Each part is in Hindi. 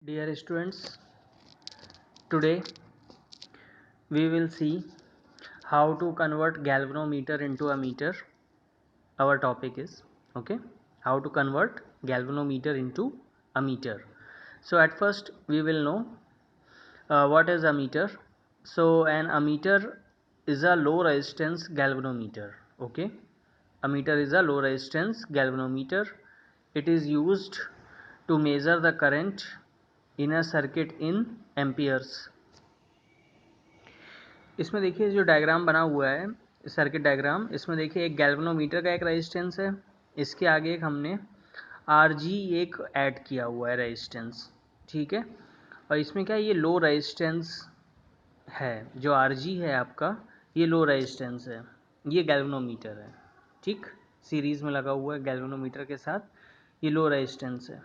Dear students, today we will see how to convert galvanometer into a meter. Our topic is how to convert galvanometer into a meter. So at first we will know what is a meter. So an ammeter is a low resistance galvanometer. Ammeter is a low resistance galvanometer. It is used to measure the current in a circuit in amperes. इसमें देखिए जो डायग्राम बना हुआ है सर्किट डायग्राम, इसमें देखिए एक गैल्वेनोमीटर का एक रेजिस्टेंस है, इसके आगे एक हमने RG एक ऐड किया हुआ है रेजिस्टेंस, ठीक है। और इसमें क्या है, ये लो रेजिस्टेंस है, जो RG है आपका ये लो रेजिस्टेंस है, ये गैल्वेनोमीटर है, ठीक, सीरीज में लगा हुआ है गैल्वेनोमीटर के साथ, ये लो रेजिस्टेंस है।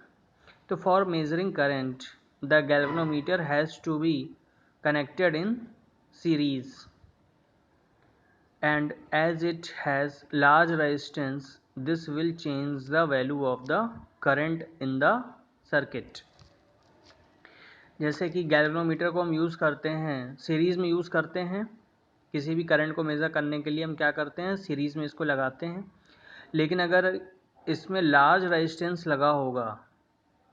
तो for measuring current the galvanometer has to be connected in series, and as it has large resistance this will change the value of the current in the circuit। जैसे कि गैल्वेनोमीटर को हम यूज़ करते हैं, सीरीज़ में यूज़ करते हैं, किसी भी करंट को मेज़र करने के लिए हम क्या करते हैं, सीरीज़ में इसको लगाते हैं। लेकिन अगर इसमें लार्ज रेजिस्टेंस लगा होगा,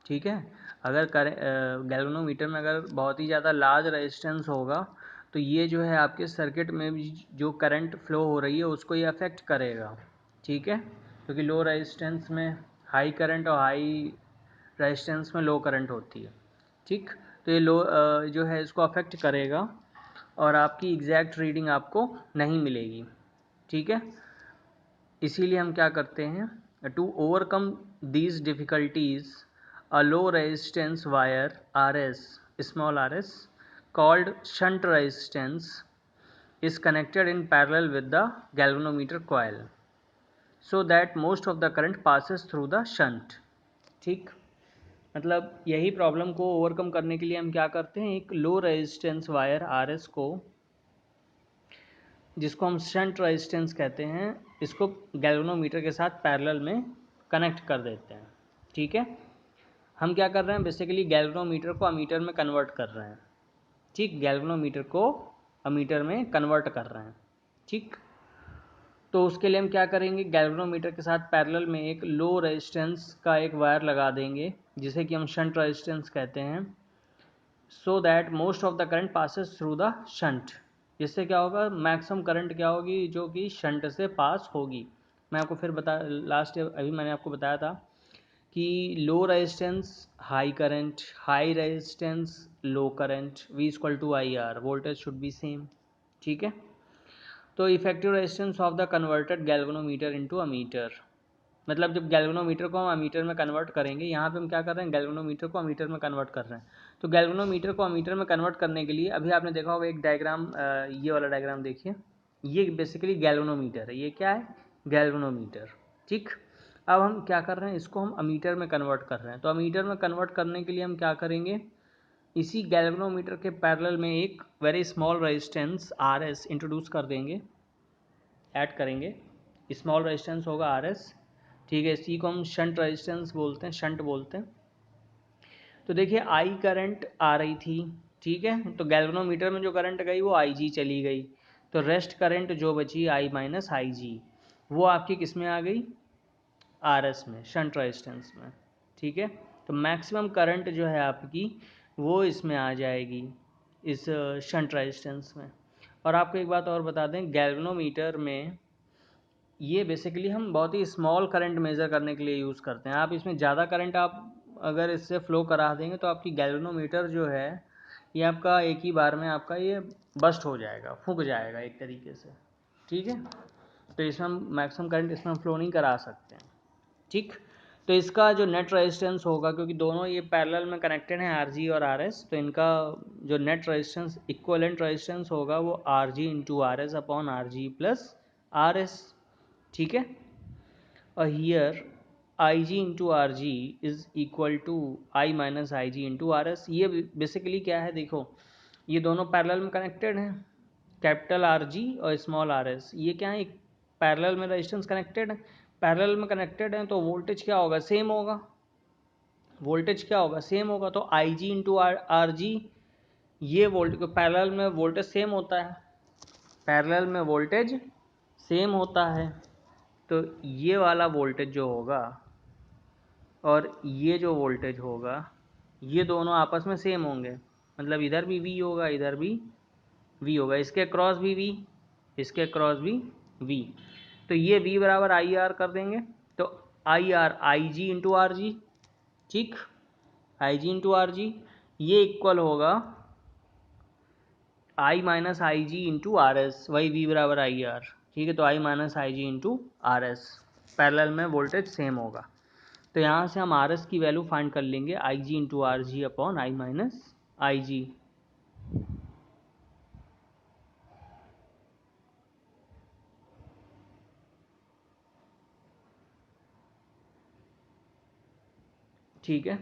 ठीक है, अगर गैल्वेनोमीटर में अगर बहुत ही ज़्यादा लार्ज रेजिस्टेंस होगा तो ये जो है आपके सर्किट में भी जो करंट फ्लो हो रही है उसको ये अफेक्ट करेगा, ठीक है, क्योंकि लो रेजिस्टेंस में हाई करंट और हाई रेजिस्टेंस में लो करंट होती है, ठीक। तो ये लो जो है इसको अफेक्ट करेगा और आपकी एग्जैक्ट रीडिंग आपको नहीं मिलेगी, ठीक है। इसीलिए हम क्या करते हैं, to overcome these difficulties a low resistance wire RS, small rs, called shunt resistance is connected in parallel with the galvanometer coil so that most of the current passes through the shunt, ठीक। मतलब यही प्रॉब्लम को ओवरकम करने के लिए हम क्या करते हैं, एक लो रेजिस्टेंस वायर RS को, जिसको हम शंट रेजिस्टेंस कहते हैं, इसको गैल्वेनोमीटर के साथ पैरेलल में कनेक्ट कर देते हैं, ठीक है। हम क्या कर रहे हैं, बेसिकली गैल्वेनोमीटर को अमीटर में कन्वर्ट कर रहे हैं, ठीक, गैल्वेनोमीटर को अमीटर में कन्वर्ट कर रहे हैं, ठीक। तो उसके लिए हम क्या करेंगे, गैल्वेनोमीटर के साथ पैरेलल में एक लो रेजिस्टेंस का एक वायर लगा देंगे जिसे कि हम शंट रेजिस्टेंस कहते हैं, so that most of the current passes through the shunt. इससे क्या होगा, मैक्सिमम करंट क्या होगी जो कि शंट से पास होगी। मैं आपको फिर अभी मैंने आपको बताया था कि low resistance high current, high resistance low current, V = IR, voltage should be same, ठीक है। तो effective resistance of the converted galvanometer into ammeter, मतलब जब गैल्वेनोमीटर को हम अमीटर में कन्वर्ट करेंगे, यहाँ पे हम क्या कर रहे हैं, गैल्वेनोमीटर को अमीटर में कन्वर्ट कर रहे हैं। तो गैल्वेनोमीटर को अमीटर में कन्वर्ट करने के लिए अभी आपने देखा होगा एक डायग्राम, ये वाला डायग्राम देखिए, ये बेसिकली गैल्वेनोमीटर है, ये क्या है, गैल्वेनोमीटर, ठीक। अब हम क्या कर रहे हैं, इसको हम अमीटर में कन्वर्ट कर रहे हैं। तो अमीटर में कन्वर्ट करने के लिए हम क्या करेंगे, इसी गैल्वेनोमीटर के पैरेलल में एक very small resistance RS introduce कर देंगे, ऐड करेंगे। स्मॉल रेजिस्टेंस होगा RS, ठीक है, इसी को हम शंट रेजिस्टेंस बोलते हैं, शंट बोलते हैं। तो देखिए आई करंट आ रही थी, ठीक है, तो गैल्वेनोमीटर में जो करंट गई वो IG चली गई, तो रेस्ट करंट जो बची I - IG वो आपकी किस में आ गई, RS में, शंट रेजिस्टेंस में, ठीक है। तो मैक्सिमम करंट जो है आपकी वो इसमें आ जाएगी, इस शंट रेजिस्टेंस में। और आपको एक बात और बता दें, गैल्वेनोमीटर में ये बेसिकली हम बहुत ही स्मॉल करंट मेज़र करने के लिए यूज़ करते हैं। आप इसमें ज़्यादा करंट आप अगर इससे फ़्लो करा देंगे तो आपकी गैल्वेनोमीटर जो है ये आपका एक ही बार में आपका ये बस्ट हो जाएगा, फूंक जाएगा एक तरीके से, ठीक है। तो इसमें हम मैक्सिमम करंट इसमें फ़्लो नहीं करा सकते हैं, ठीक। तो इसका जो नेट रेजिस्टेंस होगा, क्योंकि दोनों ये पैरेलल में कनेक्टेड हैं RG और RS, तो इनका जो नेट रेजिस्टेंस इक्विवेलेंट रेजिस्टेंस होगा वो RG × RS upon RG + RS, ठीक है। और here IG × RG is equal to I - IG × RS। ये बेसिकली क्या है, देखो ये दोनों पैरेलल में कनेक्टेड हैं, कैपिटल RG और स्मॉल RS, ये क्या है, एक पैरेलल में रेजिस्टेंस कनेक्टेड है, पैरेलल में कनेक्टेड हैं तो वोल्टेज क्या होगा, सेम होगा, वोल्टेज क्या होगा, सेम होगा, तो आई जी इंटू आर जी, ये वोल्टेज पैरेलल में वोल्टेज सेम होता है, पैरेलल में वोल्टेज सेम होता है, तो ये वाला वोल्टेज जो होगा और ये जो वोल्टेज होगा ये दोनों आपस में सेम होंगे, मतलब इधर भी V होगा इधर भी V होगा, इसके क्रॉस भी V, इसके क्रॉस भी V, तो ये V बराबर आई आर कर देंगे, तो I R I G into R G, ठीक, I G into R G, ये इक्वल होगा I minus I G into R S, वही V बराबर आई आर, ठीक है, तो I minus I G into R S, parallel में वोल्टेज सेम होगा, तो यहाँ से हम आर एस की वैल्यू फाइंड कर लेंगे I G into R G upon I minus I G. ठीक है,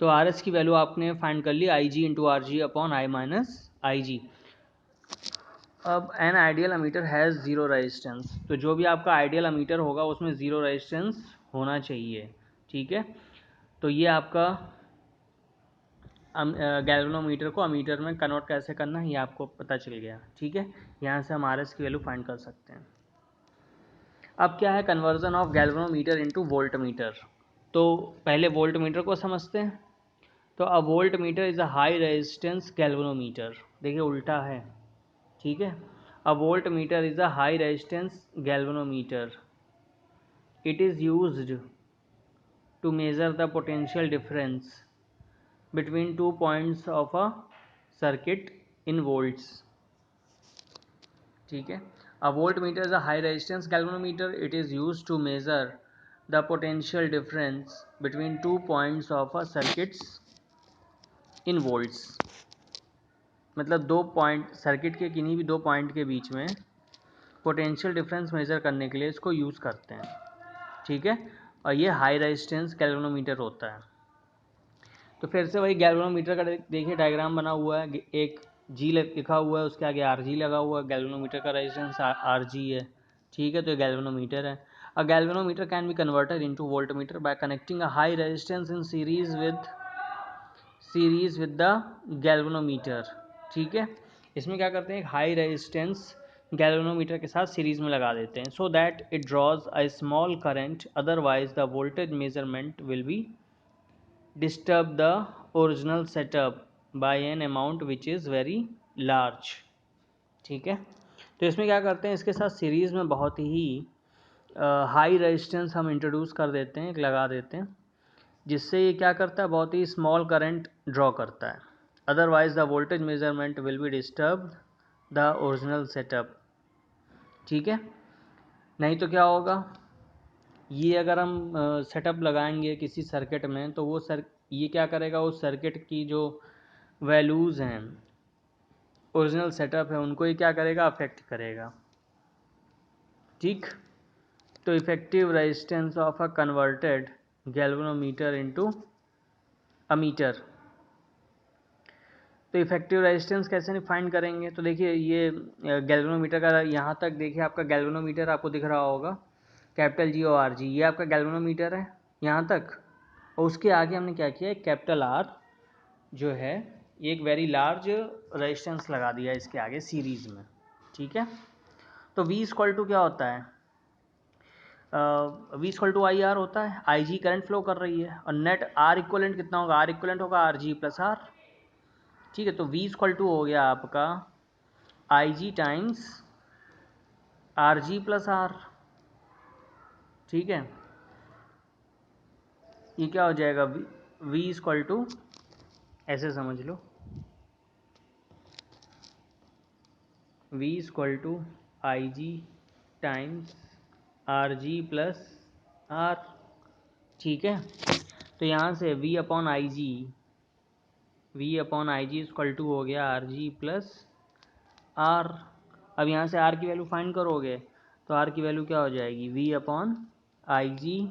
तो आर एस की वैल्यू आपने फाइंड कर ली I G into R G upon I minus I G. अब an ideal ammeter has zero resistance, तो जो भी आपका आइडियल अमीटर होगा उसमें ज़ीरो रेजिस्टेंस होना चाहिए, ठीक है, तो ये आपका गैल्वेनोमीटर को अमीटर में कन्वर्ट कैसे करना है ये आपको पता चल गया, ठीक है, यहाँ से हम आर एस की वैल्यू फाइंड कर सकते हैं। अब क्या है conversion of galvanometer into voltmeter, तो पहले वोल्ट मीटर को समझते हैं, तो a voltmeter is a high resistance galvanometer, देखिए उल्टा है, ठीक है, a voltmeter is a high resistance galvanometer, it is used to measure the potential difference between 2 points of a circuit in volts, ठीक है, a voltmeter is a high resistance galvanometer, it is used to measure the potential difference between 2 points of a circuits in volts, मतलब दो पॉइंट सर्किट के किन्हीं भी दो पॉइंट के बीच में पोटेंशियल डिफरेंस मेजर करने के लिए इसको यूज़ करते हैं, ठीक है, और ये हाई रेजिस्टेंस गैल्वेनोमीटर होता है। तो फिर से वही गैल्वेनोमीटर का देखिए डायग्राम बना हुआ है, एक जी लिखा हुआ है, उसके आगे आर जी लगा हुआ है, गैल्वेनोमीटर का रेजिस्टेंस आर जी है, ठीक है, तो ये गैल्वेनोमीटर है। अ galvanometer can be converted into voltmeter bye connecting a high resistance in series with the galvanometer, ठीक है, इसमें क्या करते हैं एक हाई रेजिस्टेंस गैल्वेनोमीटर के साथ सीरीज में लगा देते हैं, so that it draws a small current, otherwise the voltage measurement will be disturb the original setup by an amount which is very large, ठीक है, तो इसमें क्या करते हैं इसके साथ सीरीज़ में बहुत ही हाई रेजिस्टेंस हम इंट्रोड्यूस कर देते हैं, एक लगा देते हैं, जिससे ये क्या करता है बहुत ही स्मॉल करंट ड्रॉ करता है, otherwise the voltage measurement will be disturb the original setup, ठीक है, नहीं तो क्या होगा, ये अगर हम सेटअप लगाएंगे किसी सर्किट में तो वो ये क्या करेगा उस सर्किट की जो वैल्यूज़ हैं ओरिजिनल सेटअप है उनको ये क्या करेगा अफेक्ट करेगा, ठीक, तो effective resistance of a converted galvanometer into ammeter, तो इफेक्टिव रेजिस्टेंस कैसे फाइंड करेंगे, तो देखिए ये गैल्वेनोमीटर का यहाँ तक देखिए आपका गैल्वेनोमीटर आपको दिख रहा होगा कैपिटल जी और आर जी, ये आपका गैल्वेनोमीटर है यहाँ तक, और उसके आगे हमने क्या किया कैपिटल आर जो है एक वेरी लार्ज रेजिस्टेंस लगा दिया इसके आगे सीरीज में, ठीक है, तो V इक्वल टू क्या होता है, V equal to I R होता है, आई जी करंट फ्लो कर रही है और नेट आर इक्वलेंट कितना होगा, आर इक्वलेंट होगा आर जी प्लस आर, ठीक है, तो V इक्वल टू हो गया आपका I G times R G plus R, ठीक है, ये क्या हो जाएगा V इक्वल टू ऐसे समझ लो V equal to I G times R G plus R, ठीक है, तो यहाँ से V upon I G equal to हो गया आर जी प्लस आर, अब यहाँ से R की वैल्यू फाइंड करोगे तो R की वैल्यू क्या हो जाएगी V upon I G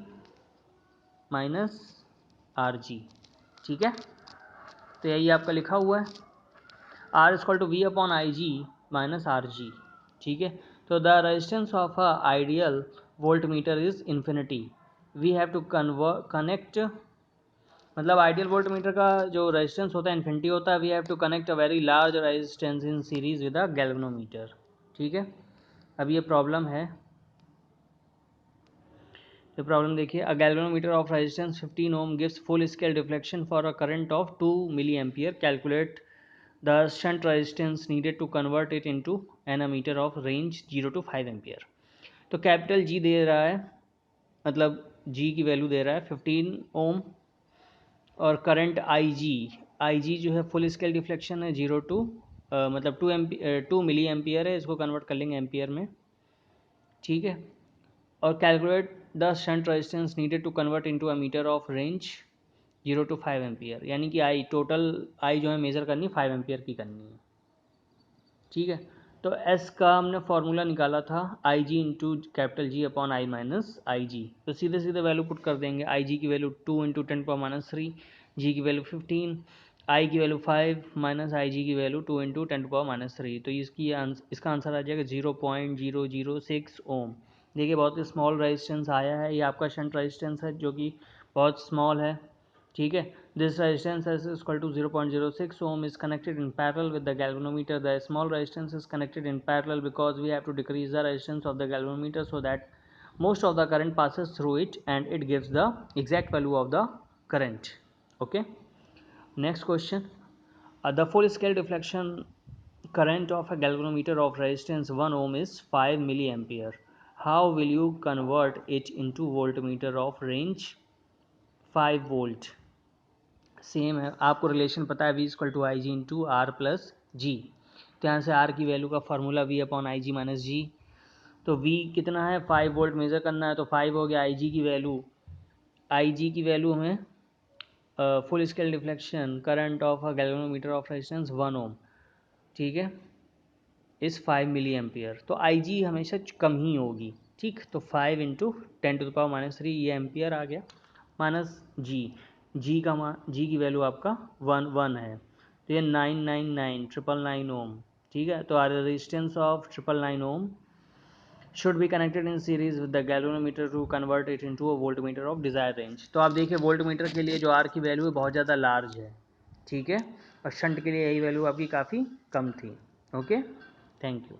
minus R G, ठीक है, तो यही आपका लिखा हुआ है R equal to V upon I G minus R G, ठीक है, तो the resistance of a ideal voltmeter is infinity, we have to connect मतलब आइडियल वोल्ट मीटर का जो रेजिस्टेंस होता है इन्फिनिटी होता है, we have to connect a very large resistance in series with a galvanometer. ठीक है, अब ये प्रॉब्लम है, ये प्रॉब्लम देखिए, a galvanometer of resistance 15 ohm gives full scale deflection for a current of 2 milliampere, calculate the shunt resistance needed to convert it into an meter of range 0 to 5 ampere. तो कैपिटल जी दे रहा है, मतलब जी की वैल्यू दे रहा है 15 ओम, और करंट आई जी जो है फुल स्केल डिफ्लेक्शन है 0 to मतलब 2 मिली एम्पियर है, इसको कन्वर्ट कर लेंगे एम्पियर में। ठीक है, और calculate the shunt resistance needed to convert into a meter of range 0 to 5 ampere, यानी कि आई टोटल आई जो है मेज़र करनी है 5 एम्पियर की करनी है। ठीक है, तो एस का हमने फॉर्मूला निकाला था I G into capital G upon I minus I G, तो सीधे सीधे वैल्यू पुट कर देंगे। आई जी की वैल्यू 2 इंटू 10⁻³ जी की वैल्यू 15, आई की वैल्यू 5 माइनस आई जी की वैल्यू 2 इंटू 10⁻³, तो इसका आंसर आ जाएगा 0.006 ओम। देखिए बहुत ही स्मॉल रेजिस्टेंस आया है, ये आपका शंट रेजिस्टेंस है जो कि बहुत स्मॉल है। ठीक है, this resistance is equal to 0.06 ohm is connected in parallel with the galvanometer. The small resistance is connected in parallel because we have to decrease the resistance of the galvanometer so that most of the current passes through it and it gives the exact value of the current. Okay, next question. The full scale deflection current of a galvanometer of resistance 1 ohm is 5 milliampere. How will you convert it into voltmeter of range 5 volt? Same है, आपको रिलेशन पता है, v equal to I G into R plus G. तो यहाँ से r की वैल्यू का formula v upon I G minus G. तो v कितना है, 5 वोल्ट मेज़र करना है, तो 5 हो गया। आई जी की वैल्यू हमें full scale deflection current of a galvanometer of resistance 1 ओम, ठीक है, इस 5 मिली एम्पियर। तो आई जी हमेशा कम ही होगी। ठीक, तो 5 इंटू 10⁻³ ये एम्पियर आ गया, माइनस जी की वैल्यू आपका 1 है, तो ये 999 ओम। ठीक है, तो R resistance of 999 ohm should be connected in series with the galvanometer to convert it into a voltmeter of desired range। तो आप देखिए वोल्टमीटर के लिए जो आर की वैल्यू है बहुत ज़्यादा लार्ज है। ठीक है, और शंट के लिए यही वैल्यू आपकी काफ़ी कम थी। Okay, thank you.